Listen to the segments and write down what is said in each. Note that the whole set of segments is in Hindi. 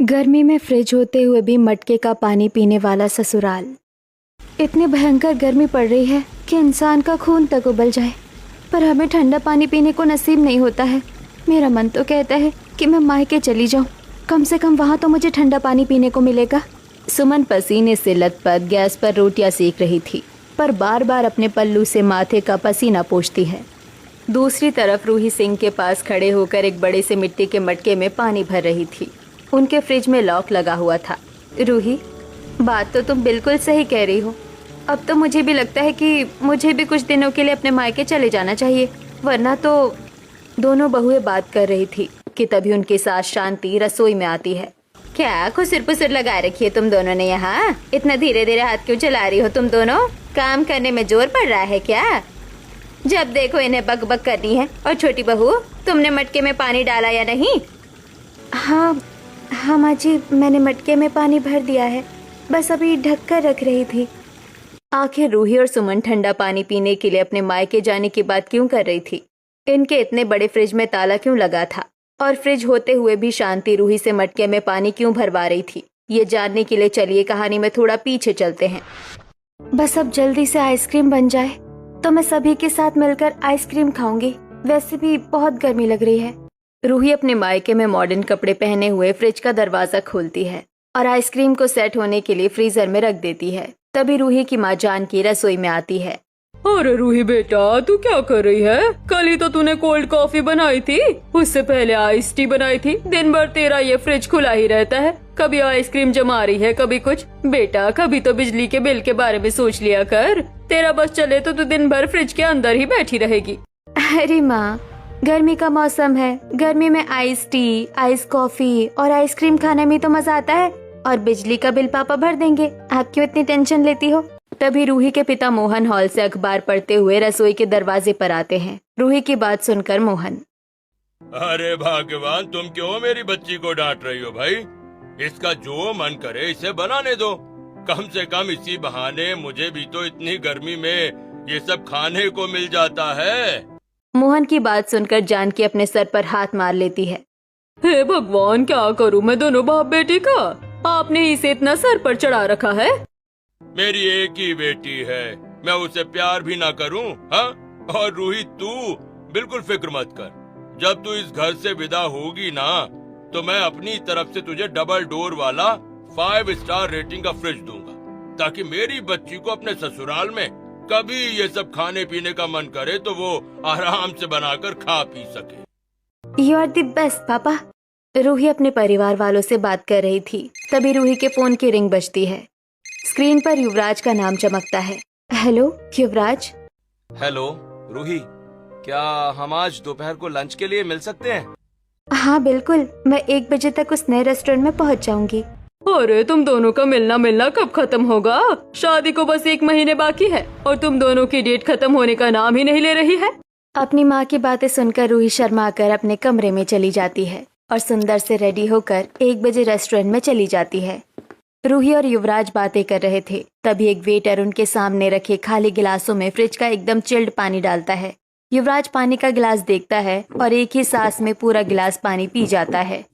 गर्मी में फ्रिज होते हुए भी मटके का पानी पीने वाला ससुराल। इतनी भयंकर गर्मी पड़ रही है कि इंसान का खून तक उबल जाए, पर हमें ठंडा पानी पीने को नसीब नहीं होता है। मेरा मन तो कहता है कि मैं मायके चली जाऊं, कम से कम वहाँ तो मुझे ठंडा पानी पीने को मिलेगा। सुमन पसीने से लथपथ गैस पर रोटियां सेक रही थी, पर बार बार अपने पल्लू से माथे का पसीना पोंछती है। दूसरी तरफ रूही सिंह के पास खड़े होकर एक बड़े से मिट्टी के मटके में पानी भर रही थी। उनके फ्रिज में लॉक लगा हुआ था। रूही, बात तो तुम बिल्कुल सही कह रही हो। अब तो मुझे भी लगता है कि मुझे भी कुछ दिनों के लिए अपने मायके चले जाना चाहिए, वरना तो। दोनों बहुएं बात कर रही थी कि तभी उनके साथ शांति रसोई में आती है। क्या खुसर पुसर लगा रखी है तुम दोनों ने यहाँ? इतना धीरे धीरे हाथ क्यों चला रही हो तुम दोनों? काम करने में जोर पड़ रहा है क्या? जब देखो इन्हें बक बक करनी है। और छोटी बहू, तुमने मटके में पानी डाला या नहीं? हाँ माँ जी, मैंने मटके में पानी भर दिया है, बस अभी ढक कर रख रही थी। आखिर रूही और सुमन ठंडा पानी पीने के लिए अपने मायके जाने की बात क्यों कर रही थी? इनके इतने बड़े फ्रिज में ताला क्यों लगा था? और फ्रिज होते हुए भी शांति रूही से मटके में पानी क्यों भरवा रही थी? ये जानने के लिए चलिए कहानी में थोड़ा पीछे चलते हैं। बस अब जल्दी से आइसक्रीम बन जाए तो मैं सभी के साथ मिलकर आइसक्रीम खाऊंगी। वैसे भी बहुत गर्मी लग रही है। रूही अपने मायके में मॉडर्न कपड़े पहने हुए फ्रिज का दरवाजा खोलती है और आइसक्रीम को सेट होने के लिए फ्रीजर में रख देती है। तभी रूही की माँ जानकी रसोई में आती है। अरे रूही बेटा, तू क्या कर रही है? कल ही तो तूने कोल्ड कॉफी बनाई थी, उससे पहले आइस टी बनाई थी। दिन भर तेरा ये फ्रिज खुला ही रहता है, कभी आइसक्रीम जमा रही है कभी कुछ। बेटा, कभी तो बिजली के बिल के बारे में सोच लिया कर। तेरा बस चले तो तू दिन भर फ्रिज के अंदर ही बैठी रहेगी। अरे माँ, गर्मी का मौसम है, गर्मी में आइस टी, आइस कॉफी और आइसक्रीम खाने में तो मजा आता है। और बिजली का बिल पापा भर देंगे, आप क्यों इतनी टेंशन लेती हो? तभी रूही के पिता मोहन हॉल से अखबार पढ़ते हुए रसोई के दरवाजे पर आते हैं। रूही की बात सुनकर मोहन, अरे भगवान, तुम क्यों मेरी बच्ची को डांट रही हो भाई? इसका जो मन करे इसे बनाने दो। कम से कम इसी बहाने मुझे भी तो इतनी गर्मी में ये सब खाने को मिल जाता है। मोहन की बात सुनकर जानकी अपने सर पर हाथ मार लेती है। हे भगवान, क्या करूँ मैं दोनों बाप बेटी का? आपने इसे इतना सर पर चढ़ा रखा है। मेरी एक ही बेटी है, मैं उसे प्यार भी ना करूं? हाँ? और रूही, तू बिल्कुल फिक्र मत कर। जब तू इस घर से विदा होगी ना, तो मैं अपनी तरफ से तुझे डबल डोर वाला 5 स्टार रेटिंग का फ्रिज दूंगा, ताकि मेरी बच्ची को अपने ससुराल में कभी ये सब खाने पीने का मन करे तो वो आराम से बनाकर खा पी सके। यू आर द बेस्ट पापा। रूही अपने परिवार वालों से बात कर रही थी। तभी रूही के फोन की रिंग बजती है। स्क्रीन पर युवराज का नाम चमकता है। हेलो युवराज। हेलो रूही, क्या हम आज दोपहर को लंच के लिए मिल सकते हैं? हाँ बिल्कुल, मैं 1 बजे तक उस नए रेस्टोरेंट में पहुँच जाऊंगी। अरे तुम दोनों का मिलना कब खत्म होगा? शादी को बस 1 महीने बाकी है और तुम दोनों की डेट खत्म होने का नाम ही नहीं ले रही है। अपनी माँ की बातें सुनकर रूही शर्मा कर अपने कमरे में चली जाती है और सुंदर से रेडी होकर 1 बजे रेस्टोरेंट में चली जाती है। रूही और युवराज बातें कर रहे थे। तभी एक वेटर उनके सामने रखे खाली गिलासों में फ्रिज का एकदम चिल्ड पानी डालता है। युवराज पानी का गिलास देखता है और एक ही सांस में पूरा गिलास पानी पी जाता है,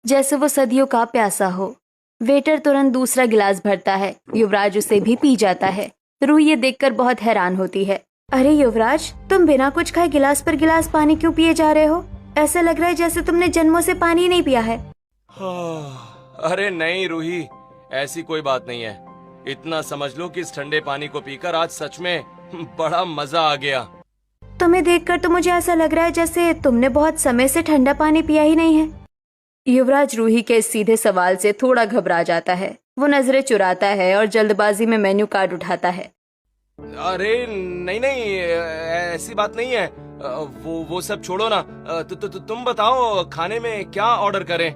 जैसे वो सदियों का प्यासा हो। वेटर तुरंत दूसरा गिलास भरता है। युवराज उसे भी पी जाता है। रूही ये देखकर बहुत हैरान होती है। अरे युवराज, तुम बिना कुछ खाए गिलास पर गिलास पानी क्यों पिए जा रहे हो? ऐसा लग रहा है जैसे तुमने जन्मों से पानी नहीं पिया है। अरे नहीं रूही, ऐसी कोई बात नहीं है। इतना समझ लो कि इस ठंडे पानी को पीकर आज सच में बड़ा मजा आ गया। तुम्हें देखकर तो मुझे ऐसा लग रहा है जैसे तुमने बहुत समय से ठंडा पानी पिया ही नहीं है। युवराज रूही के इस सीधे सवाल से थोड़ा घबरा जाता है। वो नजरें चुराता है और जल्दबाजी में मेन्यू कार्ड उठाता है। अरे नहीं नहीं, ऐसी बात नहीं है। वो सब छोड़ो ना। तुम बताओ खाने में क्या ऑर्डर करें?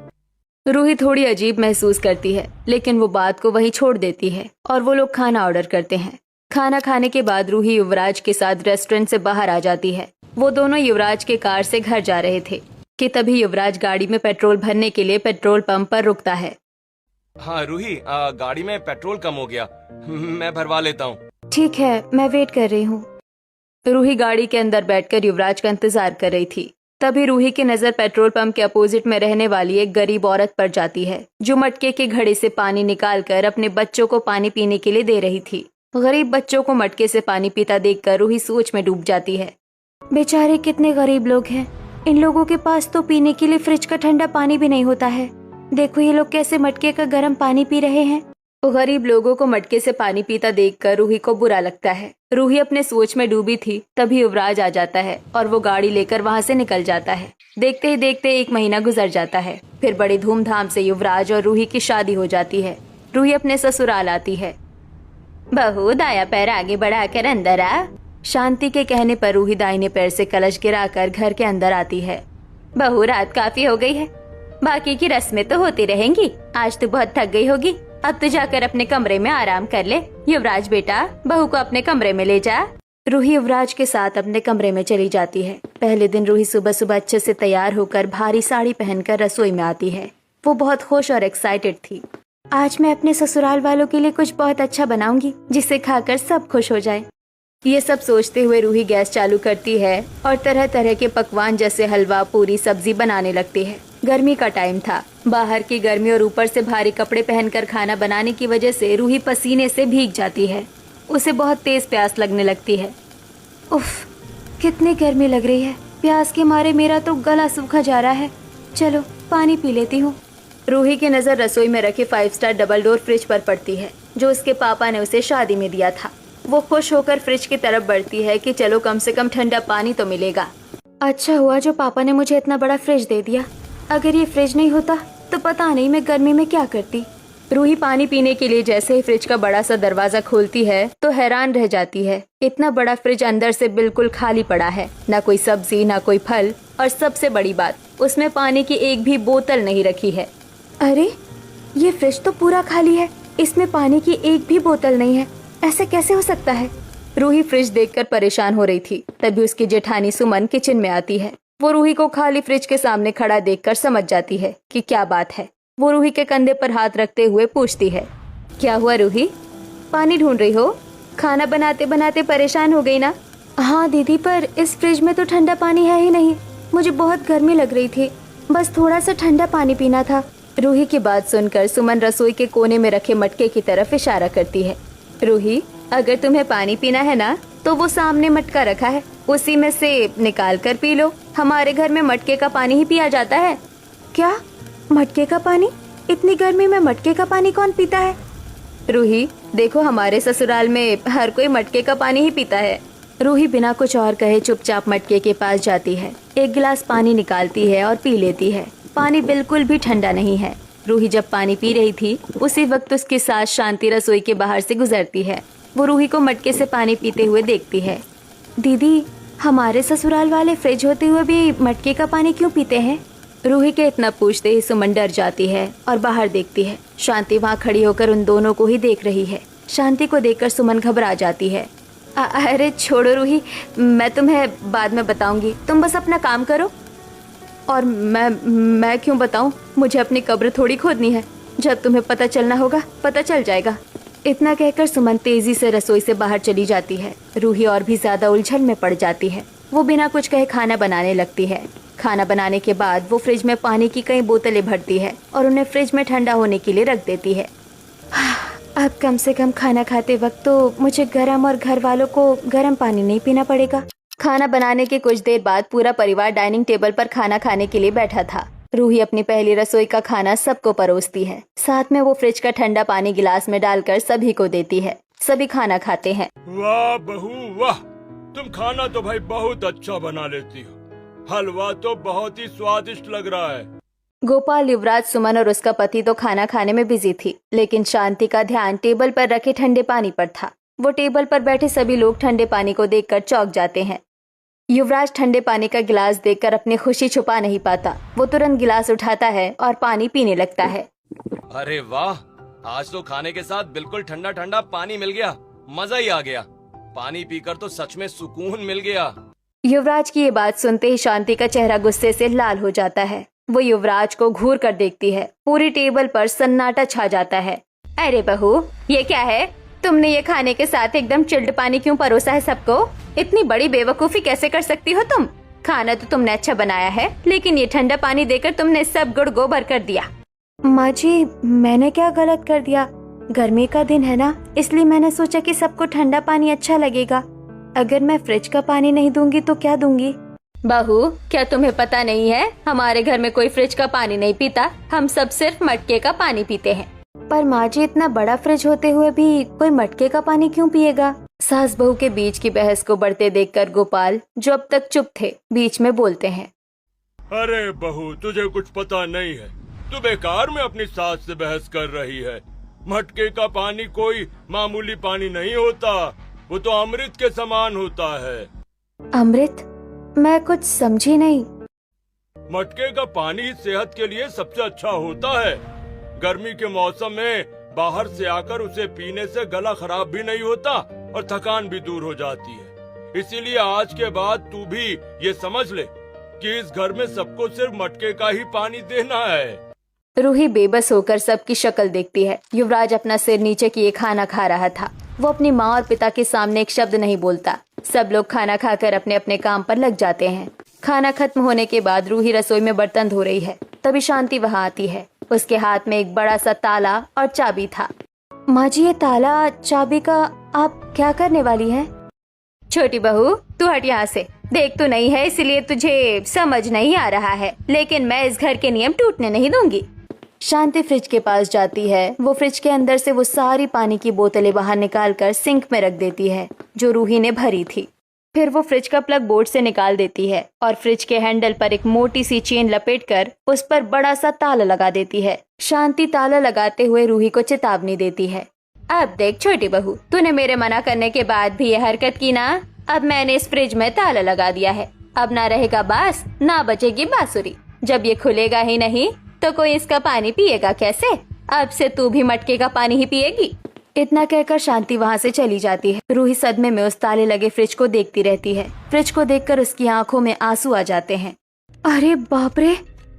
रूही थोड़ी अजीब महसूस करती है, लेकिन वो बात को वहीं छोड़ देती है और वो लोग खाना ऑर्डर करते हैं। खाना खाने के बाद रूही युवराज के साथ रेस्टोरेंट से बाहर आ जाती है। वो दोनों युवराज के कार से घर जा रहे थे कि तभी युवराज गाड़ी में पेट्रोल भरने के लिए पेट्रोल पंप पर रुकता है। हाँ रूही, गाड़ी में पेट्रोल कम हो गया, मैं भरवा लेता हूँ। ठीक है, मैं वेट कर रही हूँ। रूही गाड़ी के अंदर बैठकर युवराज का इंतजार कर रही थी। तभी रूही की नजर पेट्रोल पंप के अपोजिट में रहने वाली एक गरीब औरत पर जाती है, जो मटके के घड़े से पानी निकालकर अपने बच्चों को पानी पीने के लिए दे रही थी। गरीब बच्चों को मटके से पानी पीता देखकर रूही सोच में डूब जाती है। बेचारे कितने गरीब लोग हैं, इन लोगों के पास तो पीने के लिए फ्रिज का ठंडा पानी भी नहीं होता है। देखो ये लोग कैसे मटके का गर्म पानी पी रहे हैं। गरीब लोगों को मटके से पानी पीता देखकर रूही को बुरा लगता है। रूही अपने सोच में डूबी थी, तभी युवराज आ जाता है और वो गाड़ी लेकर वहाँ से निकल जाता है। देखते ही देखते 1 महीना गुजर जाता है। फिर बड़ी धूमधाम से युवराज और रूही की शादी हो जाती है। रूही अपने ससुराल आती है। बहू दाया पैर आगे बढ़ाकर अंदर आ। शांति के कहने पर रूही दाहिने पैर से कलश गिराकर घर के अंदर आती है। बहू रात काफी हो गई है, बाकी की रस्में तो होती रहेंगी। आज तो बहुत थक गई होगी, अब तो जाकर अपने कमरे में आराम कर ले। युवराज बेटा, बहू को अपने कमरे में ले जा। रूही युवराज के साथ अपने कमरे में चली जाती है। पहले दिन रूही सुबह सुबह अच्छे से तैयार होकर भारी साड़ी पहनकर रसोई में आती है। वो बहुत खुश और एक्साइटेड थी। आज मैं अपने ससुराल वालों के लिए कुछ बहुत अच्छा बनाऊंगी, जिसे खाकर सब खुश हो जाए। ये सब सोचते हुए रूही गैस चालू करती है और तरह तरह के पकवान जैसे हलवा, पूरी, सब्जी बनाने लगती है। गर्मी का टाइम था, बाहर की गर्मी और ऊपर से भारी कपड़े पहनकर खाना बनाने की वजह से रूही पसीने से भीग जाती है। उसे बहुत तेज प्यास लगने लगती है। उफ, कितनी गर्मी लग रही है। प्यास के मारे मेरा तो गला सूखा जा रहा है। चलो पानी पी लेती हूँ। रूही की नजर रसोई में रखे 5 स्टार डबल डोर फ्रिज पर पड़ती है, जो उसके पापा ने उसे शादी में दिया था। वो खुश होकर फ्रिज की तरफ बढ़ती है कि चलो कम से कम ठंडा पानी तो मिलेगा। अच्छा हुआ जो पापा ने मुझे इतना बड़ा फ्रिज दे दिया। अगर ये फ्रिज नहीं होता तो पता नहीं मैं गर्मी में क्या करती। रूही पानी पीने के लिए जैसे ही फ्रिज का बड़ा सा दरवाजा खोलती है तो हैरान रह जाती है। इतना बड़ा फ्रिज अंदर से बिल्कुल खाली पड़ा है, ना कोई सब्जी, ना कोई फल, और सबसे बड़ी बात, उसमें पानी की एक भी बोतल नहीं रखी है। अरे ये फ्रिज तो पूरा खाली है, इसमें पानी की एक भी बोतल नहीं है। ऐसे कैसे हो सकता है? रूही फ्रिज देखकर परेशान हो रही थी। तभी उसकी जेठानी सुमन किचन में आती है। वो रूही को खाली फ्रिज के सामने खड़ा देखकर समझ जाती है कि क्या बात है। वो रूही के कंधे पर हाथ रखते हुए पूछती है, क्या हुआ रूही, पानी ढूंढ रही हो? खाना बनाते बनाते परेशान हो गई ना? हाँ दीदी, पर इस फ्रिज में तो ठंडा पानी है ही नहीं। मुझे बहुत गर्मी लग रही थी, बस थोड़ा सा ठंडा पानी पीना था। रूही की बात सुनकर सुमन रसोई के कोने में रखे मटके की तरफ इशारा करती है। रूही, अगर तुम्हें पानी पीना है ना तो वो सामने मटका रखा है, उसी में से निकाल कर पी लो। हमारे घर में मटके का पानी ही पिया जाता है। क्या, मटके का पानी? इतनी गर्मी में मटके का पानी कौन पीता है? रूही देखो, हमारे ससुराल में हर कोई मटके का पानी ही पीता है। रूही बिना कुछ और कहे चुपचाप मटके के पास जाती है, एक गिलास पानी निकालती है और पी लेती है। पानी बिल्कुल भी ठंडा नहीं है। रूही जब पानी पी रही थी उसी वक्त उसकी सास शांति रसोई के बाहर से गुजरती है। वो रूही को मटके से पानी पीते हुए देखती है। दीदी, हमारे ससुराल वाले फ्रिज होते हुए भी मटके का पानी क्यों पीते हैं? रूही के इतना पूछते ही सुमन डर जाती है और बाहर देखती है। शांति वहाँ खड़ी होकर उन दोनों को ही देख रही है। शांति को देखकर सुमन घबरा जाती है। अरे छोड़ो रूही, मैं तुम्हें बाद में बताऊंगी, तुम बस अपना काम करो। और मैं क्यों बताऊं? मुझे अपनी कब्र थोड़ी खोदनी है। जब तुम्हें पता चलना होगा पता चल जाएगा। इतना कहकर सुमन तेजी से रसोई से बाहर चली जाती है। रूही और भी ज्यादा उलझन में पड़ जाती है। वो बिना कुछ कहे खाना बनाने लगती है। खाना बनाने के बाद वो फ्रिज में पानी की कई बोतलें भरती है और उन्हें फ्रिज में ठंडा होने के लिए रख देती है। अब कम से कम खाना खाते वक्त तो मुझे गर्म और घर वालों को गर्म पानी नहीं पीना पड़ेगा। खाना बनाने के कुछ देर बाद पूरा परिवार डाइनिंग टेबल पर खाना खाने के लिए बैठा था। रूही अपनी पहली रसोई का खाना सबको परोसती है। साथ में वो फ्रिज का ठंडा पानी गिलास में डालकर सभी को देती है। सभी खाना खाते हैं। वाह बहू वाह, तुम खाना तो भाई बहुत अच्छा बना लेती हो। हलवा तो बहुत ही स्वादिष्ट लग रहा है। गोपाल, युवराज, सुमन और उसका पति तो खाना खाने में बिजी थी, लेकिन शांति का ध्यान टेबल पर रखे ठंडे पानी पर था। वो टेबल पर बैठे सभी लोग ठंडे पानी को देखकर चौंक जाते हैं। युवराज ठंडे पानी का गिलास देखकर अपनी खुशी छुपा नहीं पाता। वो तुरंत गिलास उठाता है और पानी पीने लगता है। अरे वाह, आज तो खाने के साथ बिल्कुल ठंडा ठंडा पानी मिल गया, मजा ही आ गया। पानी पीकर तो सच में सुकून मिल गया। युवराज की ये बात सुनते ही शांति का चेहरा गुस्से से लाल हो जाता है। वो युवराज को घूर कर देखती है। पूरी टेबल पर सन्नाटा छा जाता है। अरे बहू, ये क्या है? तुमने ये खाने के साथ एकदम चिल्ड पानी क्यों परोसा है सबको? इतनी बड़ी बेवकूफी कैसे कर सकती हो तुम? खाना तो तुमने अच्छा बनाया है, लेकिन ये ठंडा पानी देकर तुमने सब गुड़ गोबर कर दिया। माँ जी, मैंने क्या गलत कर दिया? गर्मी का दिन है ना, इसलिए मैंने सोचा कि सबको ठंडा पानी अच्छा लगेगा। अगर मैं फ्रिज का पानी नहीं दूंगी तो क्या दूंगी? बहू, क्या तुम्हें पता नहीं है, हमारे घर में कोई फ्रिज का पानी नहीं पीता, हम सब सिर्फ मटके का पानी पीते हैं। पर माँ जी, इतना बड़ा फ्रिज होते हुए भी कोई मटके का पानी क्यों पिएगा? सास बहू के बीच की बहस को बढ़ते देखकर गोपाल, जो अब तक चुप थे, बीच में बोलते हैं। अरे बहू, तुझे कुछ पता नहीं है, तू बेकार में अपनी सास से बहस कर रही है। मटके का पानी कोई मामूली पानी नहीं होता, वो तो अमृत के समान होता है। अमृत? मैं कुछ समझी नहीं। मटके का पानी सेहत के लिए सबसे अच्छा होता है। गर्मी के मौसम में बाहर से आकर उसे पीने से गला खराब भी नहीं होता और थकान भी दूर हो जाती है। इसीलिए आज के बाद तू भी ये समझ ले कि इस घर में सबको सिर्फ मटके का ही पानी देना है। रूही बेबस होकर सबकी शक्ल देखती है। युवराज अपना सिर नीचे किए खाना खा रहा था। वो अपनी माँ और पिता के सामने एक शब्द नहीं बोलता। सब लोग खाना खाकर अपने अपने काम पर लग जाते हैं। खाना खत्म होने के बाद रूही रसोई में बर्तन धो रही है। तभी शांति वहाँ आती है। उसके हाथ में एक बड़ा सा ताला और चाबी था। माँ जी, ये ताला चाबी का आप क्या करने वाली हैं? छोटी बहू, तू हट यहाँ से। देख तो नहीं है, इसलिए तुझे समझ नहीं आ रहा है, लेकिन मैं इस घर के नियम टूटने नहीं दूंगी। शांति फ्रिज के पास जाती है। वो फ्रिज के अंदर से वो सारी पानी की बोतलें बाहर निकालकर सिंक में रख देती है, जो रूही ने भरी थी। फिर वो फ्रिज का प्लग बोर्ड से निकाल देती है और फ्रिज के हैंडल पर एक मोटी सी चेन लपेटकर उस पर बड़ा सा ताला लगा देती है। शांति ताला लगाते हुए रूही को चेतावनी देती है। अब देख छोटी बहू, तूने मेरे मना करने के बाद भी ये हरकत की ना। अब मैंने इस फ्रिज में ताला लगा दिया है। अब ना रहेगा बांस, ना बचेगी बांसुरी। जब ये खुलेगा ही नहीं तो कोई इसका पानी पिएगा कैसे? अब से तू भी मटके का पानी ही पिएगी। इतना कहकर शांति वहाँ से चली जाती है। रूही सदमे में उस ताले लगे फ्रिज को देखती रहती है। फ्रिज को देखकर उसकी आंखों में आंसू आ जाते हैं। अरे बाप रे,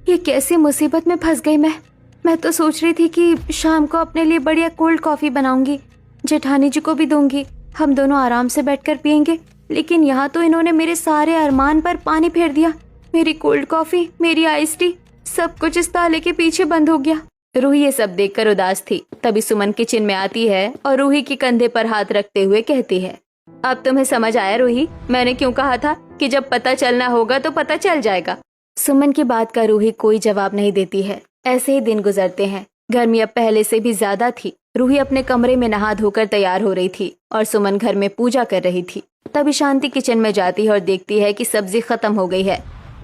ये कैसी मुसीबत में फंस गई मैं तो सोच रही थी कि शाम को अपने लिए बढ़िया कोल्ड कॉफी बनाऊंगी, जेठानी जी को भी दूंगी, हम दोनों आराम से बैठकर पियेंगे। लेकिन यहाँ तो इन्होंने मेरे सारे अरमान पर पानी फेर दिया। मेरी कोल्ड कॉफी, मेरी आइस टी, सब कुछ इस ताले के पीछे बंद हो गया। रूही ये सब देखकर उदास थी। तभी सुमन किचन में आती है और रूही के कंधे पर हाथ रखते हुए कहती है, अब तुम्हें समझ आया रूही, मैंने क्यों कहा था कि जब पता चलना होगा तो पता चल जाएगा। सुमन की बात का रूही कोई जवाब नहीं देती है। ऐसे ही दिन गुजरते हैं। गर्मी अब पहले से भी ज्यादा थी। रूही अपने कमरे में नहा धोकर तैयार हो रही थी और सुमन घर में पूजा कर रही थी। तभी शांति किचन में जाती है और देखती है कि सब्जी खत्म हो गई है।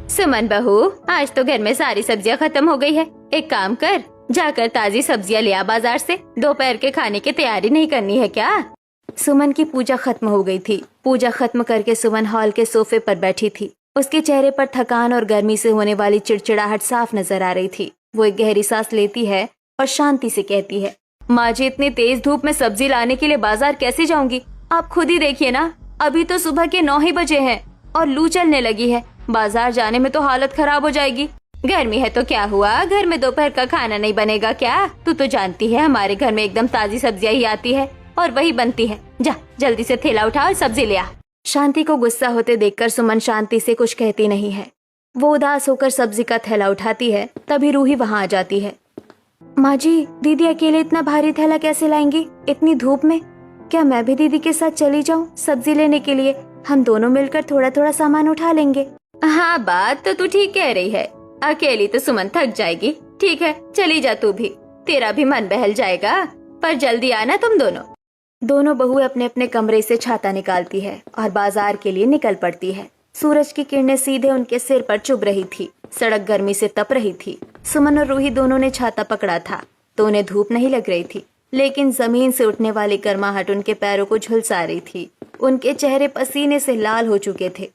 सुमन बहू, आज तो घर में सारी सब्जियां खत्म हो गई है। एक काम कर, जाकर ताजी सब्जियां ले आ बाजार से। दोपहर के खाने की तैयारी नहीं करनी है क्या? सुमन की पूजा खत्म हो गई थी। पूजा खत्म करके सुमन हॉल के सोफे पर बैठी थी। उसके चेहरे पर थकान और गर्मी से होने वाली चिड़चिड़ाहट साफ नजर आ रही थी। वो एक गहरी सांस लेती है और शांति से कहती है, माँ जी, इतनी तेज धूप में सब्जी लाने के लिए बाजार कैसे जाऊंगी? आप खुद ही देखिए ना, अभी तो सुबह के 9 ही बजे हैं और लू चलने लगी है। बाजार जाने में तो हालत खराब हो जाएगी। गर्मी है तो क्या हुआ, घर में दोपहर का खाना नहीं बनेगा क्या? तू तो जानती है हमारे घर में एकदम ताजी सब्जियां ही आती है और वही बनती है। जा जल्दी से थैला उठा और सब्जी ले आ। शांति को गुस्सा होते देखकर सुमन शांति से कुछ कहती नहीं है। वो उदास होकर सब्जी का थैला उठाती है। तभी रूही वहाँ आ जाती है। माँ जी, दीदी अकेले इतना भारी थैला कैसे लाएंगी इतनी धूप में? क्या मैं भी दीदी के साथ चली जाऊँ सब्जी लेने के लिए? हम दोनों मिलकर थोड़ा थोड़ा सामान उठा लेंगे। हाँ, बात तो तू ठीक कह रही है। अकेली तो सुमन थक जाएगी। ठीक है, चली जा तू भी, तेरा भी मन बहल जाएगा। पर जल्दी आना तुम दोनों। दोनों बहुएं अपने अपने कमरे से छाता निकालती है और बाजार के लिए निकल पड़ती है। सूरज की किरणें सीधे उनके सिर पर चुभ रही थी। सड़क गर्मी से तप रही थी। सुमन और रूही दोनों ने छाता पकड़ा था तो उन्हें धूप नहीं लग रही थी, लेकिन जमीन से उठने वाली गर्माहट उनके पैरों को झुलसा रही थी। उनके चेहरे पसीने से लाल हो चुके थे।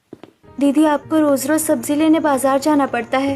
दीदी, आपको रोज रोज सब्जी लेने बाजार जाना पड़ता है।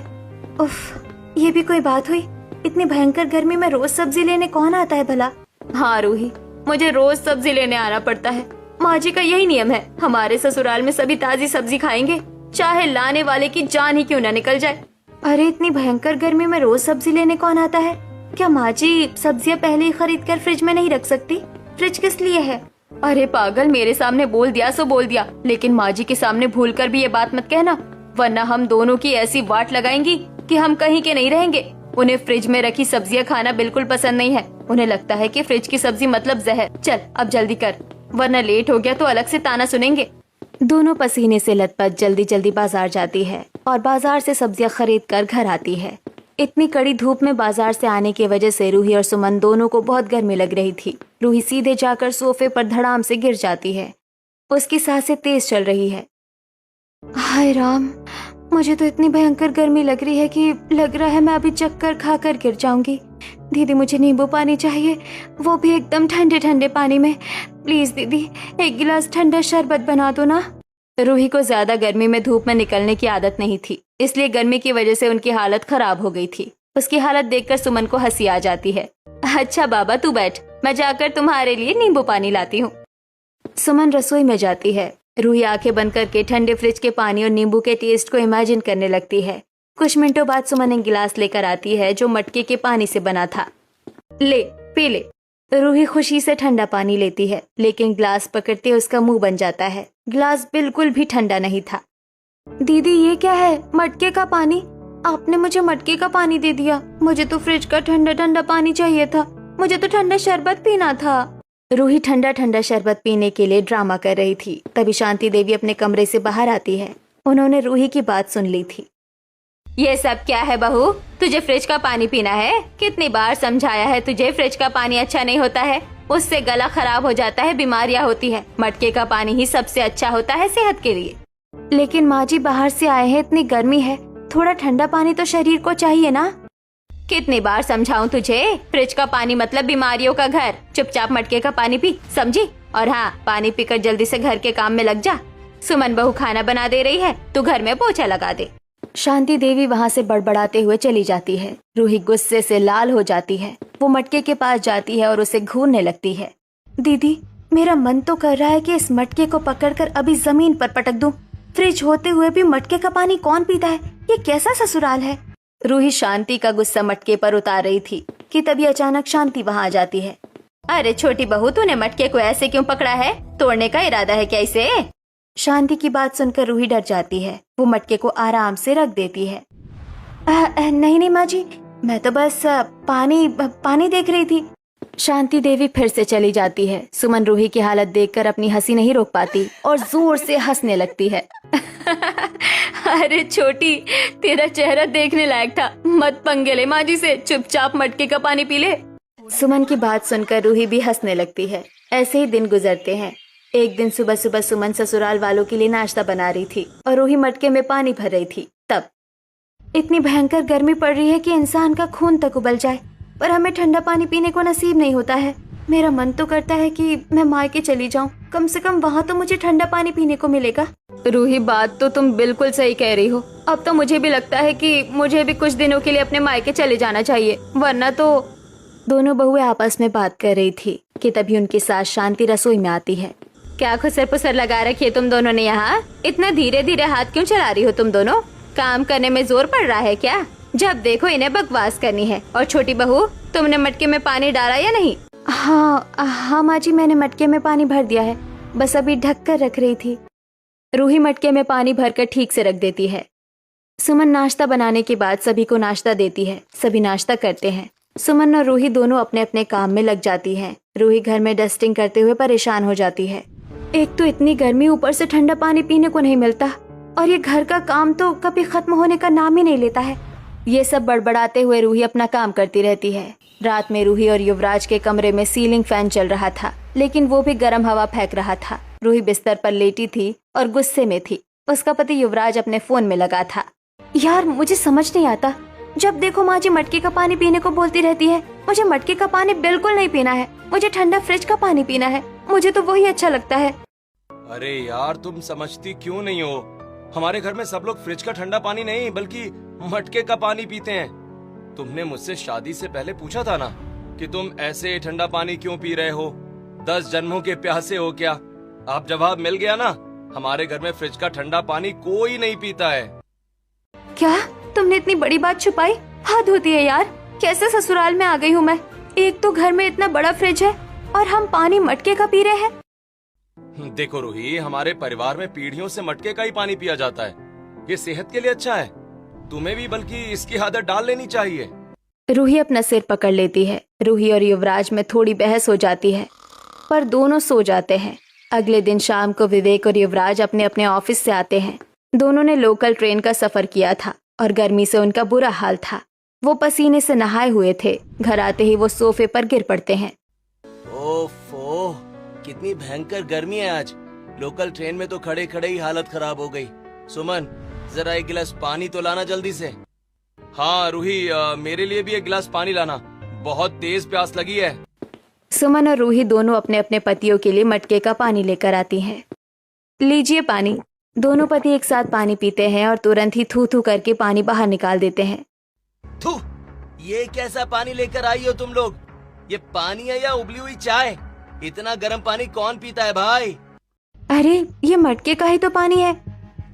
उफ, ये भी कोई बात हुई? इतनी भयंकर गर्मी में रोज सब्जी लेने कौन आता है भला? हाँ रूही, मुझे रोज सब्जी लेने आना पड़ता है। माँ जी का यही नियम है। हमारे ससुराल में सभी ताजी सब्जी खाएंगे, चाहे लाने वाले की जान ही क्यों न निकल जाए। अरे इतनी भयंकर गर्मी में रोज सब्जी लेने कौन आता है? क्या माँ जी सब्जियाँ पहले ही खरीद कर फ्रिज में नहीं रख सकती? फ्रिज किस लिए है? अरे पागल, मेरे सामने बोल दिया सो बोल दिया, लेकिन माँ जी के सामने भूल कर भी ये बात मत कहना। वरना हम दोनों की ऐसी वाट लगाएंगी कि हम कहीं के नहीं रहेंगे। उन्हें फ्रिज में रखी सब्जियां खाना बिल्कुल पसंद नहीं है। उन्हें लगता है कि फ्रिज की सब्जी मतलब जहर। चल अब जल्दी कर, वरना लेट हो गया तो अलग से ताना सुनेंगे। दोनों पसीने से लथपथ जल्दी जल्दी बाजार जाती है और बाजार से सब्जियां खरीद कर घर आती है। इतनी कड़ी धूप में बाजार से आने की वजह से रूही और सुमन दोनों को बहुत गर्मी लग रही थी। रूही सीधे जाकर सोफे पर धड़ाम से गिर जाती है। उसकी सांसें तेज चल रही है। हाय राम, मुझे तो इतनी भयंकर गर्मी लग रही है कि लग रहा है मैं अभी चक्कर खाकर गिर जाऊंगी। दीदी मुझे नींबू पानी चाहिए, वो भी एकदम ठंडे ठंडे पानी में। प्लीज दीदी एक गिलास ठंडा शरबत बना दो ना। रूही को ज्यादा गर्मी में धूप में निकलने की आदत नहीं थी, इसलिए गर्मी की वजह से उनकी हालत खराब हो गई थी। उसकी हालत देखकर सुमन को हंसी आ जाती है। अच्छा बाबा तू बैठ, मैं जाकर तुम्हारे लिए नींबू पानी लाती हूँ। सुमन रसोई में जाती है। रूही आंखें बंद करके ठंडे फ्रिज के पानी और नींबू के टेस्ट को इमेजिन करने लगती है। कुछ मिनटों बाद सुमन एक गिलास लेकर आती है जो मटके के पानी से बना था। ले पी ले। रूही खुशी से ठंडा पानी लेती है, लेकिन ग्लास पकड़ते उसका मुंह बन जाता है। ग्लास बिल्कुल भी ठंडा नहीं था। दीदी ये क्या है? मटके का पानी? आपने मुझे मटके का पानी दे दिया। मुझे तो फ्रिज का ठंडा ठंडा पानी चाहिए था। मुझे तो ठंडा शरबत पीना था। रूही ठंडा ठंडा शरबत पीने के लिए ड्रामा कर रही थी। तभी शांति देवी अपने कमरे से बाहर आती है। उन्होंने रूही की बात सुन ली थी। ये सब क्या है बहू? तुझे फ्रिज का पानी पीना है? कितनी बार समझाया है तुझे, फ्रिज का पानी अच्छा नहीं होता है, उससे गला खराब हो जाता है, बीमारियां होती है। मटके का पानी ही सबसे अच्छा होता है सेहत के लिए। लेकिन माँ जी बाहर से आए हैं, इतनी गर्मी है, थोड़ा ठंडा पानी तो शरीर को चाहिए ना। कितनी बार समझाऊं तुझे, फ्रिज का पानी मतलब बीमारियों का घर। चुपचाप मटके का पानी पी, समझी? और हाँ, पानी पीकर जल्दी से घर के काम में लग जा। सुमन बहू खाना बना दे रही है, तू घर में पोछा लगा दे। शांति देवी वहाँ से बड़बड़ाते हुए चली जाती है। रूही गुस्से से लाल हो जाती है। वो मटके के पास जाती है और उसे घूरने लगती है। दीदी मेरा मन तो कर रहा है कि इस मटके को पकड़कर अभी जमीन पर पटक दूं। फ्रिज होते हुए भी मटके का पानी कौन पीता है? ये कैसा ससुराल है? रूही शांति का गुस्सा मटके पर उतार रही थी कि तभी अचानक शांति वहाँ आ जाती है। अरे छोटी बहू, तूने मटके को ऐसे क्यों पकड़ा है? तोड़ने का इरादा है क्या इसे? शांति की बात सुनकर रूही डर जाती है। वो मटके को आराम से रख देती है। नहीं नहीं माँ जी, मैं तो बस पानी देख रही थी। शांति देवी फिर से चली जाती है। सुमन रूही की हालत देखकर अपनी हंसी नहीं रोक पाती और जोर से हंसने लगती है। अरे छोटी, तेरा चेहरा देखने लायक था। मत पंगे ले माँ जी से, चुपचाप मटके का पानी पी ले। सुमन की बात सुनकर रूही भी हंसने लगती है। ऐसे ही दिन गुजरते हैं। एक दिन सुबह सुबह सुमन ससुराल वालों के लिए नाश्ता बना रही थी और रूही मटके में पानी भर रही थी। तब इतनी भयंकर गर्मी पड़ रही है कि इंसान का खून तक उबल जाए, पर हमें ठंडा पानी पीने को नसीब नहीं होता है। मेरा मन तो करता है कि मैं मायके चली जाऊं, कम से कम वहाँ तो मुझे ठंडा पानी पीने को मिलेगा। रूही बात तो तुम बिल्कुल सही कह रही हो। अब तो मुझे भी लगता है कि मुझे भी कुछ दिनों के लिए अपने मायके चले जाना चाहिए, वरना तो। दोनों बहुएं आपस में बात कर रही थी कि तभी उनकी सास शांति रसोई में आती है। क्या खुसर पुसर लगा रखी है तुम दोनों ने यहाँ? इतना धीरे धीरे हाथ क्यों चला रही हो तुम दोनों? काम करने में जोर पड़ रहा है क्या? जब देखो इन्हें बकवास करनी है। और छोटी बहू, तुमने मटके में पानी डाला या नहीं? हाँ माँ जी, मैंने मटके में पानी भर दिया है, बस अभी ढक कर रख रही थी। रूही मटके में पानी भरकर ठीक से रख देती है। सुमन नाश्ता बनाने के बाद सभी को नाश्ता देती है। सभी नाश्ता करते हैं। सुमन और रूही दोनों अपने अपने काम में लग जाती हैं। रूही घर में डस्टिंग करते हुए परेशान हो जाती है। एक तो इतनी गर्मी, ऊपर से ठंडा पानी पीने को नहीं मिलता, और ये घर का काम तो कभी खत्म होने का नाम ही नहीं लेता है। ये सब बड़बड़ाते हुए रूही अपना काम करती रहती है। रात में रूही और युवराज के कमरे में सीलिंग फैन चल रहा था, लेकिन वो भी गर्म हवा फेंक रहा था। रूही बिस्तर पर लेटी थी और गुस्से में थी। उसका पति युवराज अपने फोन में लगा था। यार मुझे समझ नहीं आता, जब देखो माँ जी मटके का पानी पीने को बोलती रहती है। मुझे मटके का पानी बिल्कुल नहीं पीना है, मुझे ठंडा फ्रिज का पानी पीना है। मुझे तो वही अच्छा लगता है। अरे यार, तुम समझती क्यों नहीं हो? हमारे घर में सब लोग फ्रिज का ठंडा पानी नहीं बल्कि मटके का पानी पीते हैं। तुमने मुझसे शादी से पहले पूछा था ना कि तुम ऐसे ठंडा पानी क्यों पी रहे हो? 10 जन्मों के प्यासे हो क्या? अब जवाब मिल गया ना। हमारे घर में फ्रिज का ठंडा पानी कोई नहीं पीता है। क्या तुमने इतनी बड़ी बात छुपाई? हद होती है यार, कैसे ससुराल में आ गई हूँ मैं। एक तो घर में इतना बड़ा फ्रिज है और हम पानी मटके का पी रहे हैं। देखो रूही, हमारे परिवार में पीढ़ियों से मटके का ही पानी पिया जाता है। ये सेहत के लिए अच्छा है। तुम्हें भी बल्कि इसकी आदत डाल लेनी चाहिए। रूही अपना सिर पकड़ लेती है। रूही और युवराज में थोड़ी बहस हो जाती है, पर दोनों सो जाते हैं। अगले दिन शाम को विवेक और युवराज अपने अपने ऑफिस से आते हैं। दोनों ने लोकल ट्रेन का सफर किया था और गर्मी से उनका बुरा हाल था। वो पसीने से नहाए हुए थे। घर आते ही वो सोफे पर गिर पड़ते हैं। ओफो, कितनी भयंकर गर्मी है आज। लोकल ट्रेन में तो खड़े खड़े ही हालत खराब हो गई। सुमन, जरा एक गिलास पानी तो लाना जल्दी से। हाँ रूही, मेरे लिए भी एक गिलास पानी लाना, बहुत तेज प्यास लगी है। सुमन और रूही दोनों अपने अपने पतियों के लिए मटके का पानी लेकर आती हैं। लीजिए पानी। दोनों पति एक साथ पानी पीते हैं और तुरंत ही थू थू करके पानी बाहर निकाल देते हैं। थू, ये कैसा पानी लेकर आई हो तुम लोग? ये पानी है या उबली हुई चाय? इतना गर्म पानी कौन पीता है भाई? अरे ये मटके का ही तो पानी है।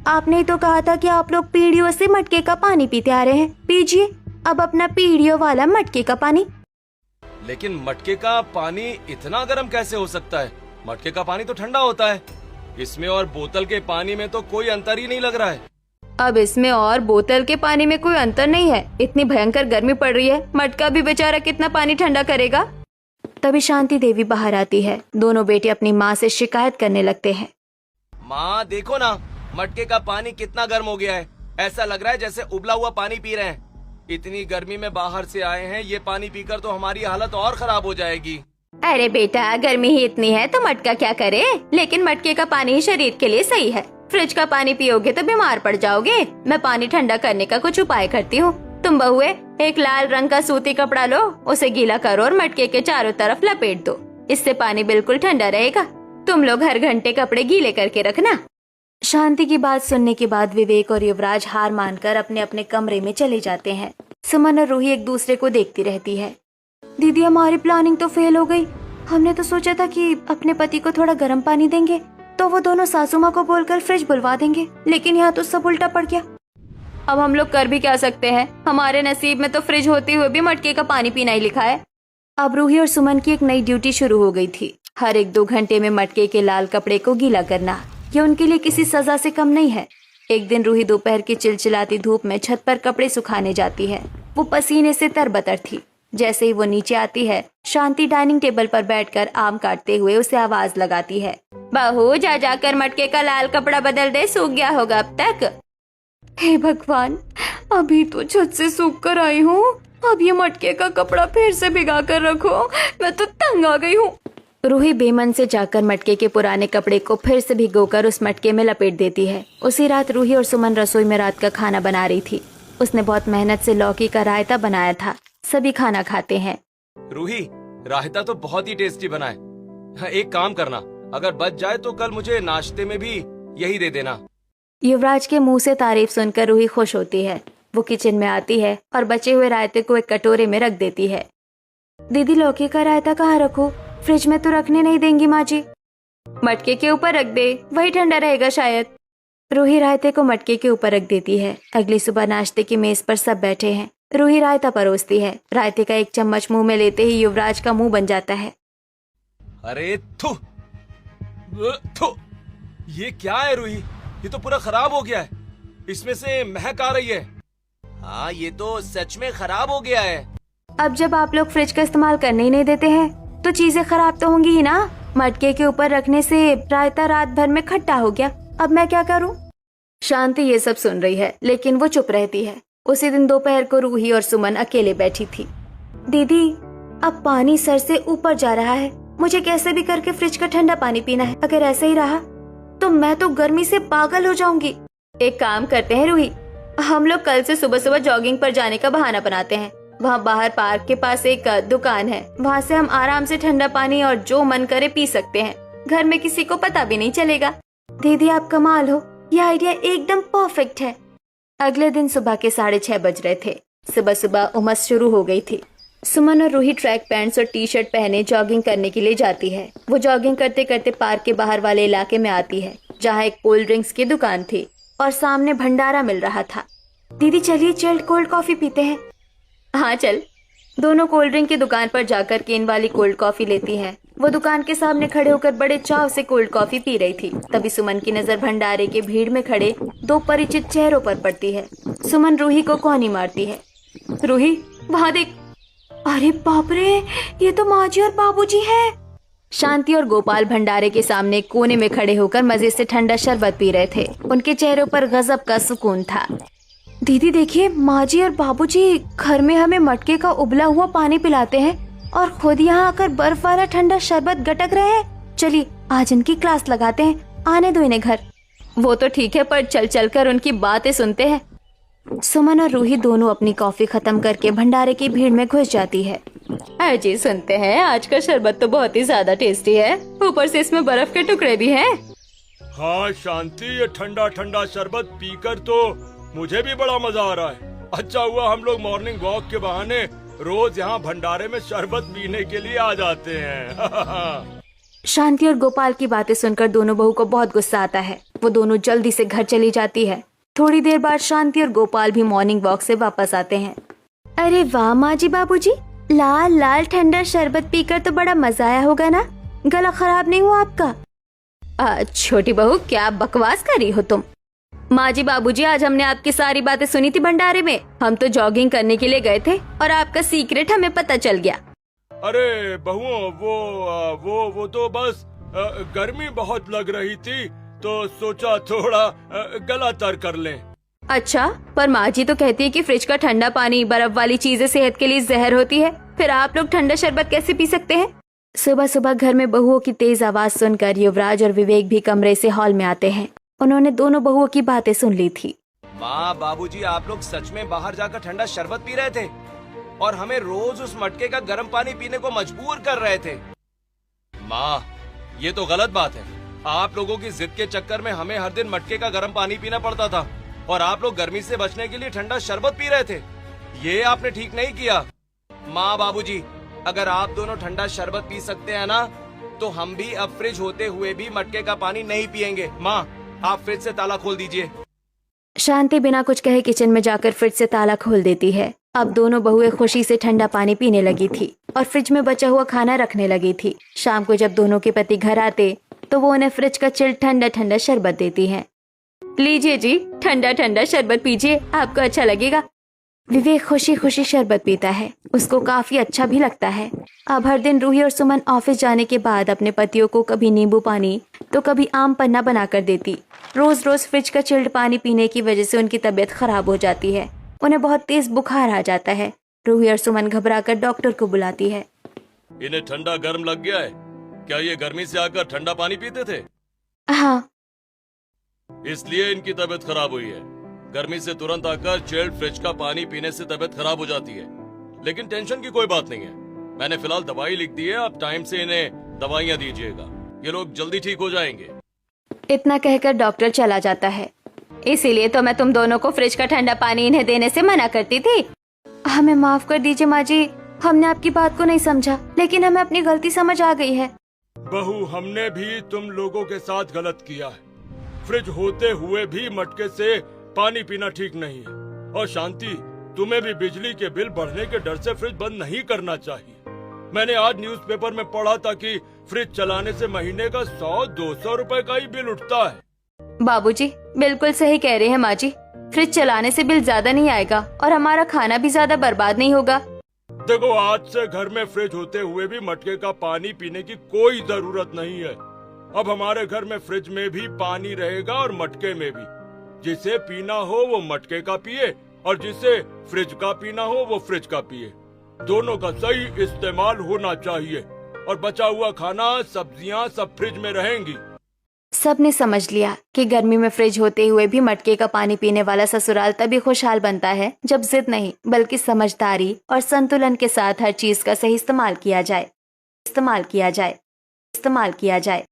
आपने ही तो कहा था कि आप लोग पीढ़ियों से मटके का पानी पीते आ रहे हैं। पीजिए अब अपना पीढ़ियों वाला मटके का पानी। लेकिन मटके का पानी इतना गर्म कैसे हो सकता है? मटके का पानी तो ठंडा होता है। इसमें और बोतल के पानी में तो कोई अंतर ही नहीं लग रहा है। अब इसमें और बोतल के पानी में कोई अंतर नहीं है। इतनी भयंकर गर्मी पड़ रही है, मटका भी बेचारा कितना पानी ठंडा करेगा। तभी शांति देवी बाहर आती है। दोनों बेटे अपनी माँ से शिकायत करने लगते हैं। माँ देखो ना, मटके का पानी कितना गर्म हो गया है। ऐसा लग रहा है जैसे उबला हुआ पानी पी रहे हैं। इतनी गर्मी में बाहर से आए हैं, ये पानी पीकर तो हमारी हालत और खराब हो जाएगी। अरे बेटा, गर्मी ही इतनी है तो मटका क्या करे। लेकिन मटके का पानी ही शरीर के लिए सही है। फ्रिज का पानी पियोगे तो बीमार पड़ जाओगे। मैं पानी ठंडा करने का कुछ उपाय करती हूँ। तुम बहुए, एक लाल रंग का सूती कपड़ा लो, उसे गीला करो और मटके के चारों तरफ लपेट दो। इससे पानी बिल्कुल ठंडा रहेगा। तुम लोग हर घंटे कपड़े गीले करके रखना। शांति की बात सुनने के बाद विवेक और युवराज हार मानकर अपने अपने कमरे में चले जाते हैं। सुमन और रूही एक दूसरे को देखती रहती है। दीदी, हमारी प्लानिंग तो फेल हो गई। हमने तो सोचा था कि अपने पति को थोड़ा गर्म पानी देंगे तो वो दोनों सासू माँ को बोलकर फ्रिज बुलवा देंगे, लेकिन यहाँ तो सब उल्टा पड़ गया। अब हम लोग कर भी क्या सकते हैं? हमारे नसीब में तो फ्रिज होते हुए भी मटके का पानी पीना ही लिखा है। अब रूही और सुमन की एक नई ड्यूटी शुरू हो गई थी। हर 1-2 घंटे में मटके के लाल कपड़े को गीला करना, ये उनके लिए किसी सजा से कम नहीं है। एक दिन रूही दोपहर की चिलचिलाती धूप में छत पर कपड़े सुखाने जाती है। वो पसीने से तरबतर थी। जैसे ही वो नीचे आती है, शांति डाइनिंग टेबल पर बैठकर आम काटते हुए उसे आवाज लगाती है। बहू, जा जाकर मटके का लाल कपड़ा बदल दे, सूख गया होगा अब तक। हे भगवान, अभी तो छत से सूख कर आई हूँ, अब ये मटके का कपड़ा फिर से भिगा कर रखो। मैं तो तंग आ गई हूँ। रूही बेमन से जाकर मटके के पुराने कपड़े को फिर से भिगोकर उस मटके में लपेट देती है। उसी रात रूही और सुमन रसोई में रात का खाना बना रही थी। उसने बहुत मेहनत से लौकी का रायता बनाया था। सभी खाना खाते हैं। रूही, रायता तो बहुत ही टेस्टी बना है। हाँ, एक काम करना, अगर बच जाए तो कल मुझे नाश्ते में भी यही दे देना। युवराज के मुंह से तारीफ सुनकर रूही खुश होती है। वो किचन में आती है और बचे हुए रायते को एक कटोरे में रख देती है। दीदी, लौकी का रायता कहाँ रखूं? फ्रिज में तो रखने नहीं देंगी माँ जी। मटके के ऊपर रख दे, वही ठंडा रहेगा शायद। रूही रायते को मटके के ऊपर रख देती है। अगली सुबह नाश्ते की मेज पर सब बैठे हैं। रूही रायता परोसती है। रायते का एक चम्मच मुंह में लेते ही युवराज का मुंह बन जाता है। अरे थू, थू, ये क्या है रूही? ये तो पूरा खराब हो गया है। इसमें से महक आ रही है। हाँ, ये तो सच में खराब हो गया है। अब जब आप लोग फ्रिज का इस्तेमाल करने ही नहीं देते हैं तो चीजें खराब तो होंगी ही ना। मटके के ऊपर रखने से रायता रात भर में खट्टा हो गया। अब मैं क्या करूं? शांति ये सब सुन रही है, लेकिन वो चुप रहती है। उसी दिन दोपहर को रूही और सुमन अकेले बैठी थी। दीदी, अब पानी सर से ऊपर जा रहा है। मुझे कैसे भी करके फ्रिज का ठंडा पानी पीना है। अगर ऐसे ही रहा तो मैं तो गर्मी से पागल हो जाऊंगी। एक काम करते हैं रूही, हम लोग कल से सुबह सुबह जॉगिंग पर जाने का बहाना बनाते हैं। वहाँ बाहर पार्क के पास एक दुकान है। वहाँ से हम आराम से ठंडा पानी और जो मन करे पी सकते हैं। घर में किसी को पता भी नहीं चलेगा। दीदी, आप कमाल हो, ये आइडिया एकदम परफेक्ट है। अगले दिन सुबह के 6:30 बज रहे थे। सुबह सुबह उमस शुरू हो गई थी। सुमन और रूही ट्रैक पैंट्स और टी-शर्ट पहने जॉगिंग करने के लिए जाती है। वो जॉगिंग करते करते पार्क के बाहर वाले इलाके में आती है, जहाँ एक कोल्ड ड्रिंक्स की दुकान थी और सामने भंडारा मिल रहा था। दीदी, चलिए चिल्ड कोल्ड कॉफी पीते हैं। हाँ चल। दोनों कोल्ड ड्रिंक की दुकान पर जाकर केन वाली कोल्ड कॉफी लेती हैं वो दुकान के सामने खड़े होकर बड़े चाव से कोल्ड कॉफी पी रही थी। तभी सुमन की नजर भंडारे के भीड़ में खड़े दो परिचित चेहरों पर पड़ती है। सुमन रूही को कौनी मारती है। रूही, वहाँ देख। अरे बाप रे, ये तो माँ जी और बाबूजी हैं। शांति और गोपाल भंडारे के सामने कोने में खड़े होकर मजे से ठंडा शरबत पी रहे थे। उनके चेहरों पर गजब का सुकून था। दीदी देखिए, माँ जी और बाबूजी घर में हमें मटके का उबला हुआ पानी पिलाते हैं और खुद यहाँ आकर बर्फ वाला ठंडा शरबत गटक रहे हैं। चलिए आज इनकी क्लास लगाते हैं, आने दो इन्हें घर। वो तो ठीक है, पर चल चल कर उनकी बातें सुनते हैं। सुमन और रूही दोनों अपनी कॉफी खत्म करके भंडारे की भीड़ में घुस जाती है। अजी सुनते हैं, आज का शरबत तो बहुत ही ज्यादा टेस्टी है, ऊपर से इसमें बर्फ के टुकड़े भी हैं। हाँ शांति, ये ठंडा ठंडा शरबत पीकर तो मुझे भी बड़ा मजा आ रहा है। अच्छा हुआ हम लोग मॉर्निंग वॉक के बहाने रोज यहाँ भंडारे में शरबत पीने के लिए आ जाते हैं। शांति और गोपाल की बातें सुनकर दोनों बहू को बहुत गुस्सा आता है। वो दोनों जल्दी से घर चली जाती है। थोड़ी देर बाद शांति और गोपाल भी मॉर्निंग वॉक से वापस आते हैं। अरे वाह माँ जी बाबूजी, लाल लाल ठंडा शरबत पीकर तो बड़ा मजा आया होगा ना? गला खराब नहीं हुआ आपका? छोटी बहू, क्या बकवास कर रही हो तुम? माँ जी बाबूजी, आज हमने आपकी सारी बातें सुनी थी भंडारे में। हम तो जॉगिंग करने के लिए गए थे और आपका सीक्रेट हमें पता चल गया। अरे बहुओं, वो तो बस गर्मी बहुत लग रही थी तो सोचा थोड़ा गला तर कर लें। अच्छा, पर माँ जी तो कहती है कि फ्रिज का ठंडा पानी, बर्फ वाली चीजें सेहत के लिए जहर होती है। फिर आप लोग ठंडा शरबत कैसे पी सकते हैं? सुबह सुबह घर में बहुओं की तेज आवाज सुनकर युवराज और विवेक भी कमरे से हॉल में आते हैं। उन्होंने दोनों बहुओं की बातें सुन ली थी। माँ, बाबूजी, आप लोग सच में बाहर जाकर ठंडा शरबत पी रहे थे और हमें रोज उस मटके का गर्म पानी पीने को मजबूर कर रहे थे। माँ, ये तो गलत बात है। आप लोगों की जिद के चक्कर में हमें हर दिन मटके का गर्म पानी पीना पड़ता था और आप लोग गर्मी से बचने के लिए ठंडा शरबत पी रहे थे। ये आपने ठीक नहीं किया। माँ, बाबूजी, अगर आप दोनों ठंडा शरबत पी सकते हैं ना, तो हम भी अब फ्रिज होते हुए भी मटके का पानी नहीं पियेंगे। माँ, आप फ्रिज से ताला खोल दीजिए। शांति बिना कुछ कहे किचन में जाकर फ्रिज से ताला खोल देती है। अब दोनों बहुएं खुशी से ठंडा पानी पीने लगी थी और फ्रिज में बचा हुआ खाना रखने लगी थी। शाम को जब दोनों के पति घर आते तो वो उन्हें फ्रिज का चिल्ड ठंडा ठंडा शरबत देती है। लीजिए जी, ठंडा ठंडा शरबत पीजिए, आपको अच्छा लगेगा। विवेक खुशी खुशी शरबत पीता है, उसको काफी अच्छा भी लगता है। अब हर दिन रूही और सुमन ऑफिस जाने के बाद अपने पतियों को कभी नींबू पानी तो कभी आम पन्ना बना कर देती। रोज रोज फ्रिज का चिल्ड पानी पीने की वजह से उनकी तबीयत खराब हो जाती है। उन्हें बहुत तेज बुखार आ जाता है। रूही और सुमन घबराकर डॉक्टर को बुलाती है। इन्हें ठंडा गर्म लग गया है क्या? ये गर्मी से आकर ठंडा पानी पीते थे? हाँ, इसलिए इनकी तबीयत खराब हुई है। गर्मी से तुरंत आकर चिल्ड फ्रिज का पानी पीने से तबीयत खराब हो जाती है। लेकिन टेंशन की कोई बात नहीं है। मैंने फिलहाल दवाई लिख दी है, आप टाइम से इन्हें दवाइयाँ दीजिएगा। ये लोग जल्दी ठीक हो जाएंगे। इतना कहकर डॉक्टर चला जाता है। इसीलिए तो मैं तुम दोनों को फ्रिज का ठंडा पानी इन्हें देने से मना करती थी। हमें माफ कर दीजिए माँ जी, हमने आपकी बात को नहीं समझा, लेकिन हमें अपनी गलती समझ आ गई है। बहू, हमने भी तुम लोगों के साथ गलत किया है। फ्रिज होते हुए भी मटके से पानी पीना ठीक नहीं है। और शांति, तुम्हें भी बिजली के बिल बढ़ने के डर से फ्रिज बंद नहीं करना चाहिए। मैंने आज न्यूज़पेपर में पढ़ा था कि फ्रिज चलाने से महीने का 100-200 रुपए का ही बिल उठता है। बाबूजी बिल्कुल सही कह रहे हैं माँ जी। फ्रिज चलाने से बिल ज्यादा नहीं आएगा और हमारा खाना भी ज्यादा बर्बाद नहीं होगा। देखो, आज से घर में फ्रिज होते हुए भी मटके का पानी पीने की कोई जरूरत नहीं है। अब हमारे घर में फ्रिज में भी पानी रहेगा और मटके में भी। जिसे पीना हो वो मटके का पिए और जिसे फ्रिज का पीना हो वो फ्रिज का पिए। दोनों का सही इस्तेमाल होना चाहिए और बचा हुआ खाना, सब्जियां सब फ्रिज में रहेंगी। सबने समझ लिया कि गर्मी में फ्रिज होते हुए भी मटके का पानी पीने वाला ससुराल तभी खुशहाल बनता है जब जिद नहीं बल्कि समझदारी और संतुलन के साथ हर चीज का सही इस्तेमाल किया जाए।